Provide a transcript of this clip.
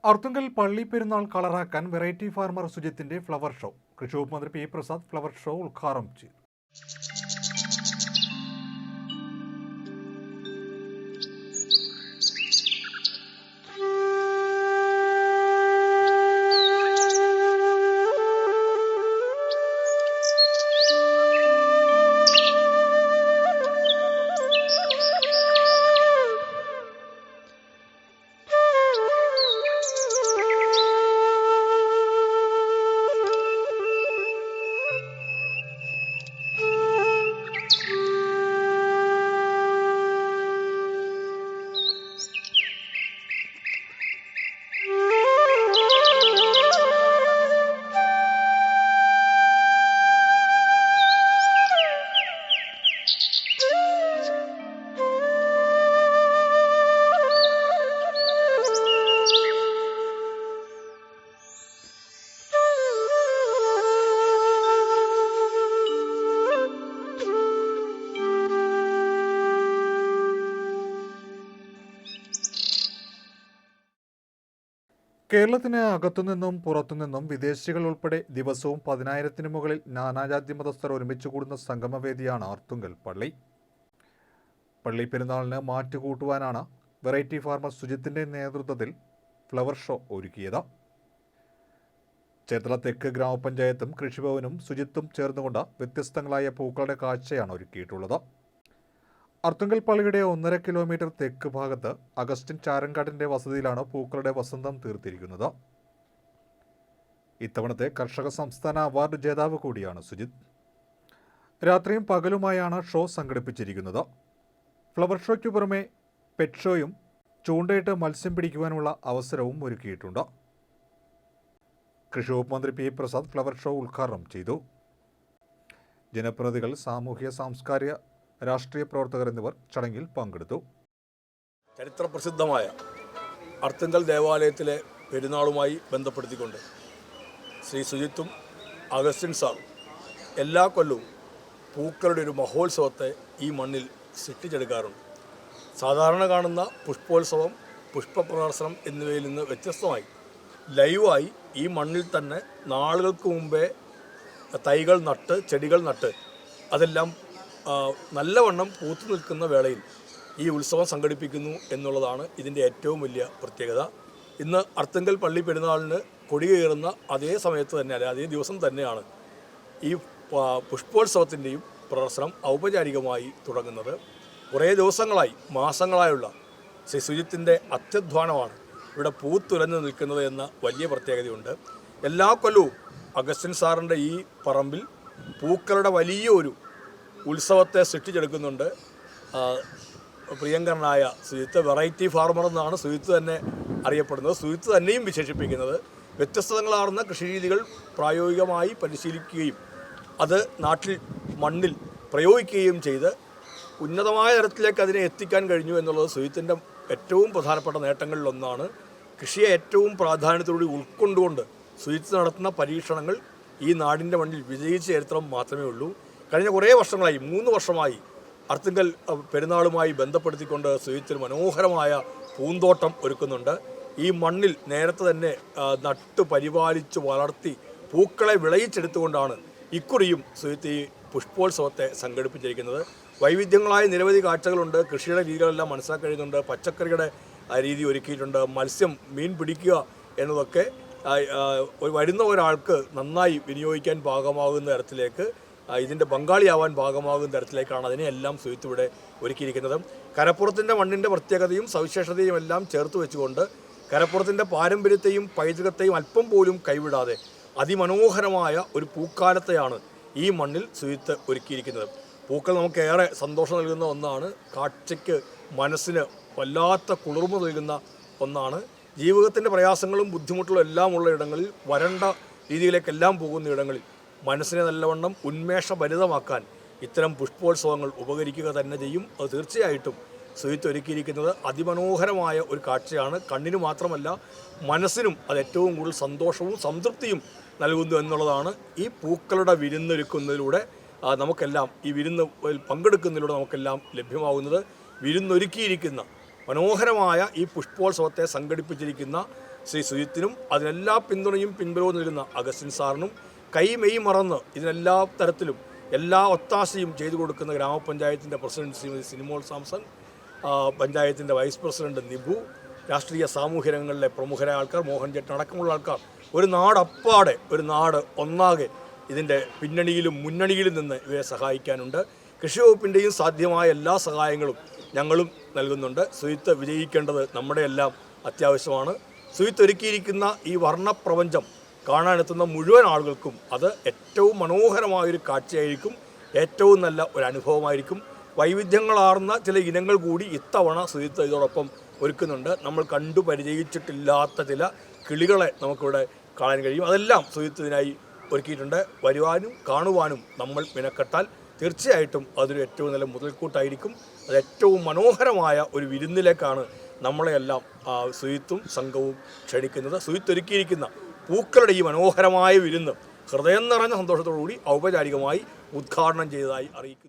അർത്തുങ്കൽ പള്ളി പെരുന്നാൾ കളറാക്കാൻ variety farmer സുജിത്തിന്റെ flower show. കൃഷി വകുപ്പ് മന്ത്രി പി പ്രസാദ് ഫ്ലവർ ഷോ ഉദ്ഘാടനം ചെയ്തു. കേരളത്തിന് അകത്തുനിന്നും പുറത്തുനിന്നും വിദേശികൾ ഉൾപ്പെടെ ദിവസവും 10,000-ന് മുകളിൽ നാനാജാതി മതസ്ഥർ ഒരുമിച്ച് കൂടുന്ന സംഗമവേദിയാണ് അർത്തുങ്കൽ പള്ളി. പള്ളി പെരുന്നാളിന് മാറ്റുകൂട്ടുവാനാണ് വെറൈറ്റി ഫാർമർ സുജിത്തിന്റെ നേതൃത്വത്തിൽ ഫ്ലവർ ഷോ ഒരുക്കിയത്. ചേർത്തല തെക്ക് ഗ്രാമപഞ്ചായത്തും കൃഷിഭവനും സുജിത്തും ചേർന്നുകൊണ്ട് വ്യത്യസ്തങ്ങളായ പൂക്കളുടെ കാഴ്ചയാണ് ഒരുക്കിയിട്ടുള്ളത്. അർത്തുങ്കൽ പള്ളിയുടെ 1.5 കിലോമീറ്റർ തെക്ക് ഭാഗത്ത് അഗസ്റ്റിൻ ചാരങ്കാടിന്റെ വസതിയിലാണ് പൂക്കളുടെ വസന്തം തീർത്തിരിക്കുന്നത്. ഇത്തവണത്തെ കർഷക സംസ്ഥാന അവാർഡ് ജേതാവ് കൂടിയാണ് സുജിത്ത്. രാത്രിയും പകലുമായാണ് ഷോ സംഘടിപ്പിച്ചിരിക്കുന്നത്. ഫ്ലവർ ഷോയ്ക്കു പുറമെ പെറ്റ് ഷോയും ചൂണ്ടയിട്ട് മത്സ്യം പിടിക്കുവാനുള്ള അവസരവും ഒരുക്കിയിട്ടുണ്ട്. കൃഷി വകുപ്പ് മന്ത്രി പി പ്രസാദ് ഫ്ലവർ ഷോ ഉദ്ഘാടനം ചെയ്തു. ജനപ്രതിനിധികൾ, സാമൂഹ്യ സാംസ്കാരിക രാഷ്ട്രീയ പ്രവർത്തകർ എന്നിവർ ചടങ്ങിൽ പങ്കെടുത്തു. ചരിത്രപ്രസിദ്ധമായ അർത്തുങ്കൽ ദേവാലയത്തിലെ പെരുന്നാളുമായി ബന്ധപ്പെടുത്തിക്കൊണ്ട് ശ്രീ സുജിത്തും അഗസ്റ്റിൻ സാറും എല്ലാ കൊല്ലവും പൂക്കളുടെ ഒരു മഹോത്സവത്തെ ഈ മണ്ണിൽ സൃഷ്ടിച്ചെടുക്കാറുണ്ട്. സാധാരണ കാണുന്ന പുഷ്പോത്സവം, പുഷ്പപ്രദർശനം എന്നിവയിൽ നിന്ന് വ്യത്യസ്തമായി ലൈവായി ഈ മണ്ണിൽ തന്നെ നാളുകൾക്ക് മുമ്പേ തൈകൾ നട്ട്, ചെടികൾ നട്ട് അതെല്ലാം നല്ലവണ്ണം പൂത്തു നിൽക്കുന്ന വേളയിൽ ഈ ഉത്സവം സംഘടിപ്പിക്കുന്നു എന്നുള്ളതാണ് ഇതിൻ്റെ ഏറ്റവും വലിയ പ്രത്യേകത. ഇന്ന് അർത്തുങ്കൽ പള്ളി പെരുന്നാളിന് കൊടികയറുന്ന അതേ സമയത്ത് തന്നെ, അതേ ദിവസം തന്നെയാണ് ഈ പുഷ്പോത്സവത്തിൻ്റെയും പ്രദർശനം ഔപചാരികമായി തുടങ്ങുന്നത്. കുറേ ദിവസങ്ങളായി, മാസങ്ങളായുള്ള ശ്രീ സുജിത്തിൻ്റെ അത്യധ്വാനമാണ് ഇവിടെ പൂത്തുലഞ്ഞു നിൽക്കുന്നത് എന്ന വലിയ പ്രത്യേകതയുണ്ട്. എല്ലാ കൊല്ലവും അഗസ്റ്റിൻ സാറിൻ്റെ ഈ പറമ്പിൽ പൂക്കളുടെ വലിയൊരു ഉത്സവത്തെ സൃഷ്ടിച്ചെടുക്കുന്നുണ്ട്. പ്രിയങ്കരനായ സുജിത്ത്, വെറൈറ്റി ഫാർമർ എന്നാണ് സുജിത്ത് തന്നെ അറിയപ്പെടുന്നത്. സുജിത്ത് തന്നെയും വിശേഷിപ്പിക്കുന്നത് വ്യത്യസ്തങ്ങളാർന്ന കൃഷിരീതികൾ പ്രായോഗികമായി പരിശീലിക്കുകയും അത് നാട്ടിൽ മണ്ണിൽ പ്രയോഗിക്കുകയും ചെയ്ത് ഉന്നതമായ തരത്തിലേക്ക് അതിനെ എത്തിക്കാൻ കഴിഞ്ഞു എന്നുള്ളത് സുജിത്തിൻ്റെ ഏറ്റവും പ്രധാനപ്പെട്ട നേട്ടങ്ങളിലൊന്നാണ്. കൃഷിയെ ഏറ്റവും പ്രാധാന്യത്തോടുകൂടി ഉൾക്കൊണ്ടുകൊണ്ട് സുജിത്ത് നടത്തുന്ന പരീക്ഷണങ്ങൾ ഈ നാടിൻ്റെ മണ്ണിൽ വിജയിച്ച ചരിത്രം മാത്രമേ ഉള്ളൂ. കഴിഞ്ഞ കുറേ വർഷങ്ങളായി, 3 വർഷമായി അർത്തുങ്കൽ പെരുന്നാളുമായി ബന്ധപ്പെടുത്തിക്കൊണ്ട് സുജിത്തിന് മനോഹരമായ പൂന്തോട്ടം ഒരുക്കുന്നുണ്ട്. ഈ മണ്ണിൽ നേരത്തെ തന്നെ നട്ട് പരിപാലിച്ച് വളർത്തി പൂക്കളെ വിളയിച്ചെടുത്തുകൊണ്ടാണ് ഇക്കുറിയും സുജിത്ത് ഈ പുഷ്പോത്സവത്തെ സംഘടിപ്പിച്ചിരിക്കുന്നത്. വൈവിധ്യങ്ങളായ നിരവധി കാഴ്ചകളുണ്ട്. കൃഷിയുടെ രീതികളെല്ലാം മനസ്സിലാക്കി കഴിയുന്നുണ്ട്. പച്ചക്കറിയുടെ രീതി ഒരുക്കിയിട്ടുണ്ട്. മത്സ്യം, മീൻ പിടിക്കുക എന്നതൊക്കെ വരുന്ന ഒരാൾക്ക് നന്നായി വിനിയോഗിക്കാൻ പാകമാകുന്ന തരത്തിലേക്ക്, ഇതിൻ്റെ പങ്കാളിയാവാൻ ഭാഗമാകുന്ന തരത്തിലേക്കാണ് അതിനെയെല്ലാം സുജിത്ത് ഇവിടെ ഒരുക്കിയിരിക്കുന്നത്. കരപ്പുറത്തിൻ്റെ മണ്ണിൻ്റെ പ്രത്യേകതയും സവിശേഷതയും എല്ലാം ചേർത്ത് വെച്ചുകൊണ്ട് കരപ്പുറത്തിൻ്റെ പാരമ്പര്യത്തെയും പൈതൃകത്തെയും അല്പം പോലും കൈവിടാതെ അതിമനോഹരമായ ഒരു പൂക്കാലത്തെയാണ് ഈ മണ്ണിൽ സുജിത്ത് ഒരുക്കിയിരിക്കുന്നത്. പൂക്കൾ നമുക്കേറെ സന്തോഷം നൽകുന്ന ഒന്നാണ്. കാഴ്ചയ്ക്ക്, മനസ്സിന് വല്ലാത്ത കുളിർമ നൽകുന്ന ഒന്നാണ്. ജീവിതത്തിൻ്റെ പ്രയാസങ്ങളും ബുദ്ധിമുട്ടുകളും എല്ലാം ഉള്ള ഇടങ്ങളിൽ, വരണ്ട രീതിയിലേക്കെല്ലാം പോകുന്ന ഇടങ്ങളിൽ മനസ്സിനെ നല്ലവണ്ണം ഉന്മേഷഭരിതമാക്കാൻ ഇത്തരം പുഷ്പോത്സവങ്ങൾ ഉപകരിക്കുക തന്നെ ചെയ്യും. അത് തീർച്ചയായിട്ടും സുജിത്ത് ഒരുക്കിയിരിക്കുന്നത് അതിമനോഹരമായ ഒരു കാഴ്ചയാണ്. കണ്ണിന് മാത്രമല്ല, മനസ്സിനും അത് ഏറ്റവും കൂടുതൽ സന്തോഷവും സംതൃപ്തിയും നൽകുന്നു എന്നുള്ളതാണ് ഈ പൂക്കളുടെ വിരുന്നൊരുക്കുന്നതിലൂടെ നമുക്കെല്ലാം, ഈ വിരുന്ന് പങ്കെടുക്കുന്നതിലൂടെ നമുക്കെല്ലാം ലഭ്യമാകുന്നത്. വിരുന്നൊരുക്കിയിരിക്കുന്ന മനോഹരമായ ഈ പുഷ്പോത്സവത്തെ സംഘടിപ്പിച്ചിരിക്കുന്ന ശ്രീ സുജിത്തിനും അതിനെല്ലാ പിന്തുണയും പിൻബലവും നൽകുന്ന അഗസ്റ്റിൻ സാറിനും കൈമെയ് മറന്ന് ഇതിനെല്ലാ തരത്തിലും എല്ലാ ഒത്താശയും ചെയ്തു കൊടുക്കുന്ന ഗ്രാമപഞ്ചായത്തിൻ്റെ പ്രസിഡന്റ് ശ്രീമതി സിനിമോൾ സാംസൺ, പഞ്ചായത്തിൻ്റെ വൈസ് പ്രസിഡന്റ് നിബു, രാഷ്ട്രീയ സാമൂഹ്യ രംഗങ്ങളിലെ പ്രമുഖരായ ആൾക്കാർ, മോഹൻ ചേട്ടൻ അടക്കമുള്ള ആൾക്കാർ, ഒരു നാടപ്പാടെ, ഒരു നാട് ഒന്നാകെ ഇതിൻ്റെ പിന്നണിയിലും മുന്നണിയിലും നിന്ന് ഇവരെ സഹായിക്കാനുണ്ട്. കൃഷി വകുപ്പിൻ്റെയും സാധ്യമായ എല്ലാ സഹായങ്ങളും ഞങ്ങളും നൽകുന്നുണ്ട്. സുജിത്ത് വിജയിക്കേണ്ടത് നമ്മുടെ എല്ലാം അത്യാവശ്യമാണ്. സുജിത്ത് ഒരുക്കിയിരിക്കുന്ന ഈ വർണ്ണപ്രപഞ്ചം കാണാനെത്തുന്ന മുഴുവൻ ആളുകൾക്കും അത് ഏറ്റവും മനോഹരമായൊരു കാഴ്ചയായിരിക്കും, ഏറ്റവും നല്ല ഒരു അനുഭവമായിരിക്കും. വൈവിധ്യങ്ങളാർന്ന ചില ഇനങ്ങൾ കൂടി ഇത്തവണ സുജിത്ത് ഇതോടൊപ്പം ഒരുക്കുന്നുണ്ട്. നമ്മൾ കണ്ടു പരിചയിച്ചിട്ടില്ലാത്ത ചില കിളികളെ നമുക്കിവിടെ കാണാൻ കഴിയും. അതെല്ലാം സുജിത്ത് ഇതിനായി ഒരുക്കിയിട്ടുണ്ട്. വരുവാനും കാണുവാനും നമ്മൾ മിനക്കെട്ടാൽ തീർച്ചയായിട്ടും അതൊരു ഏറ്റവും നല്ല മുതൽക്കൂട്ടായിരിക്കും. അത് ഏറ്റവും മനോഹരമായ ഒരു വിരുന്നിലേക്കാണ് നമ്മളെയെല്ലാം സുജിത്തും സംഘവും ക്ഷണിക്കുന്നത്. സുജിത്ത് ഒരുക്കിയിരിക്കുന്ന പൂക്കളുടെ ഈ മനോഹരമായ വിരുന്ന് ഹൃദയം നിറഞ്ഞ സന്തോഷത്തോടുകൂടി ഔപചാരികമായി ഉദ്ഘാടനം ചെയ്തതായി അറിയിക്കുന്നു.